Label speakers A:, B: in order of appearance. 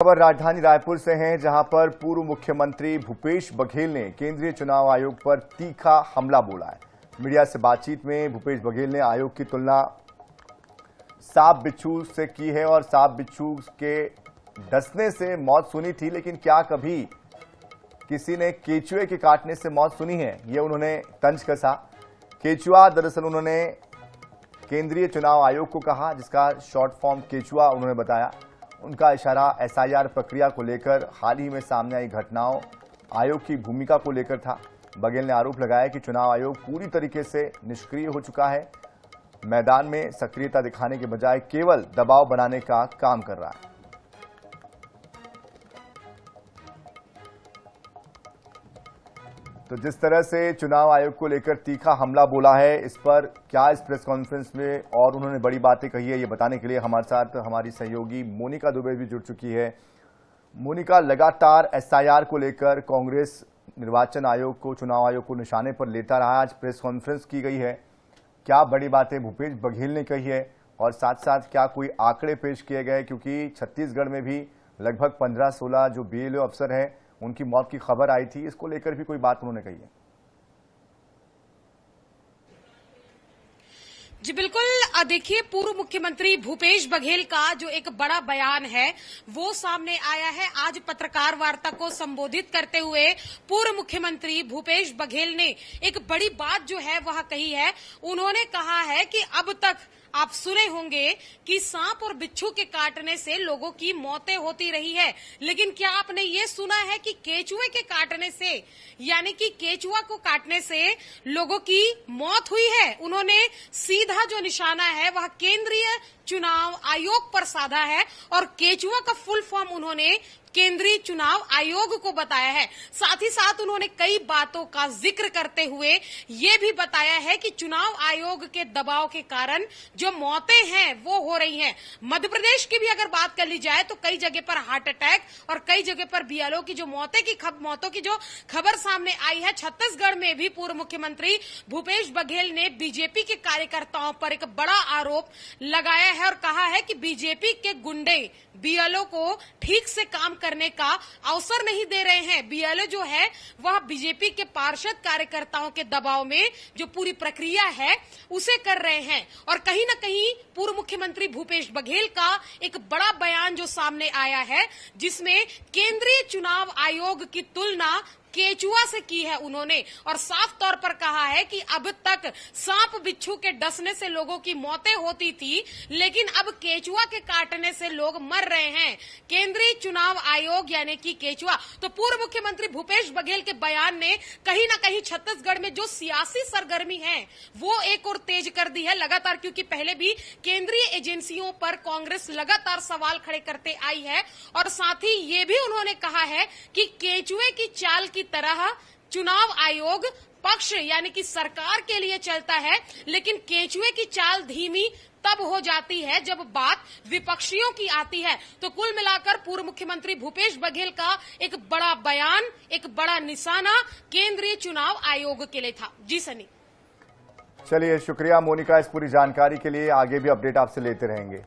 A: खबर राजधानी रायपुर से है, जहां पर पूर्व मुख्यमंत्री भूपेश बघेल ने केंद्रीय चुनाव आयोग पर तीखा हमला बोला है। मीडिया से बातचीत में भूपेश बघेल ने आयोग की तुलना सांप बिच्छू से की है और सांप बिच्छू के डसने से मौत सुनी थी, लेकिन क्या कभी किसी ने केचुए के काटने से मौत सुनी है, ये उन्होंने तंज कसा। केचुआ दरअसल उन्होंने केंद्रीय चुनाव आयोग को कहा, जिसका शॉर्ट फॉर्म केचुआ उन्होंने बताया। उनका इशारा एसआईआर प्रक्रिया को लेकर हाल ही में सामने आई घटनाओं, आयोग की भूमिका को लेकर था। बघेल ने आरोप लगाया कि चुनाव आयोग पूरी तरीके से निष्क्रिय हो चुका है, मैदान में सक्रियता दिखाने के बजाय केवल दबाव बनाने का काम कर रहा है। तो जिस तरह से चुनाव आयोग को लेकर तीखा हमला बोला है, इस पर क्या इस प्रेस कॉन्फ्रेंस में और उन्होंने बड़ी बातें कही है, ये बताने के लिए हमारे साथ हमारी सहयोगी मोनिका दुबे भी जुड़ चुकी है। मोनिका, लगातार एसआईआर को लेकर कांग्रेस निर्वाचन आयोग को, चुनाव आयोग को निशाने पर लेता रहा। आज प्रेस कॉन्फ्रेंस की गई है, क्या बड़ी बातें भूपेश बघेल ने कही है और साथ साथ क्या कोई आंकड़े पेश किए गए, क्योंकि छत्तीसगढ़ में भी लगभग 15-16 जो बीएलओ अफसर हैं उनकी मौत की खबर आई थी, इसको लेकर भी कोई बात उन्होंने कही है?
B: जी बिल्कुल, देखिए पूर्व मुख्यमंत्री भूपेश बघेल का जो एक बड़ा बयान है वो सामने आया है। आज पत्रकार वार्ता को संबोधित करते हुए पूर्व मुख्यमंत्री भूपेश बघेल ने एक बड़ी बात जो है वह कही है। उन्होंने कहा है कि अब तक आप सुने होंगे कि सांप और बिच्छू के काटने से लोगों की मौतें होती रही है, लेकिन क्या आपने ये सुना है कि केचुए के काटने से, यानी कि केचुआ को काटने से लोगों की मौत हुई है? उन्होंने सीधा जो निशाना है वह केंद्रीय चुनाव आयोग पर साधा है और केचुआ का फुल फॉर्म उन्होंने केंद्रीय चुनाव आयोग को बताया है। साथ ही साथ उन्होंने कई बातों का जिक्र करते हुए ये भी बताया है कि चुनाव आयोग के दबाव के कारण जो मौतें हैं वो हो रही हैं। मध्य प्रदेश की भी अगर बात कर ली जाए तो कई जगह पर हार्ट अटैक और कई जगह पर बीएलओ की जो मौतों की जो खबर सामने आई है। छत्तीसगढ़ में भी पूर्व मुख्यमंत्री भूपेश बघेल ने बीजेपी के कार्यकर्ताओं पर एक बड़ा आरोप लगाया है और कहा है कि बीजेपी के गुंडे बीएलओ को ठीक से काम करने का अवसर नहीं दे रहे हैं। बीएलओ जो है वह बीजेपी के पार्षद कार्यकर्ताओं के दबाव में जो पूरी प्रक्रिया है उसे कर रहे हैं। और कहीं न कहीं पूर्व मुख्यमंत्री भूपेश बघेल का एक बड़ा बयान जो सामने आया है, जिसमें केंद्रीय चुनाव आयोग की तुलना केचुआ से की है उन्होंने, और साफ तौर पर कहा है कि अब तक सांप बिच्छू के डसने से लोगों की मौतें होती थी, लेकिन अब केचुआ के काटने से लोग मर रहे हैं। केंद्रीय चुनाव आयोग यानी कि केचुआ। तो पूर्व मुख्यमंत्री भूपेश बघेल के बयान ने कहीं न कहीं छत्तीसगढ़ में जो सियासी सरगर्मी है वो एक और तेज कर दी है लगातार, क्योंकि पहले भी केंद्रीय एजेंसियों पर कांग्रेस लगातार सवाल खड़े करते आई है। और साथ ही ये भी उन्होंने कहा है कि केचुए की चाल की तरह चुनाव आयोग पक्ष यानी कि सरकार के लिए चलता है, लेकिन केचुए की चाल धीमी तब हो जाती है जब बात विपक्षियों की आती है। तो कुल मिलाकर पूर्व मुख्यमंत्री भूपेश बघेल का एक बड़ा बयान, एक बड़ा निशाना केंद्रीय चुनाव आयोग के लिए था। जी सनी।
A: चलिए, शुक्रिया मोनिका इस पूरी जानकारी के लिए। आगे भी अपडेट आपसे लेते रहेंगे।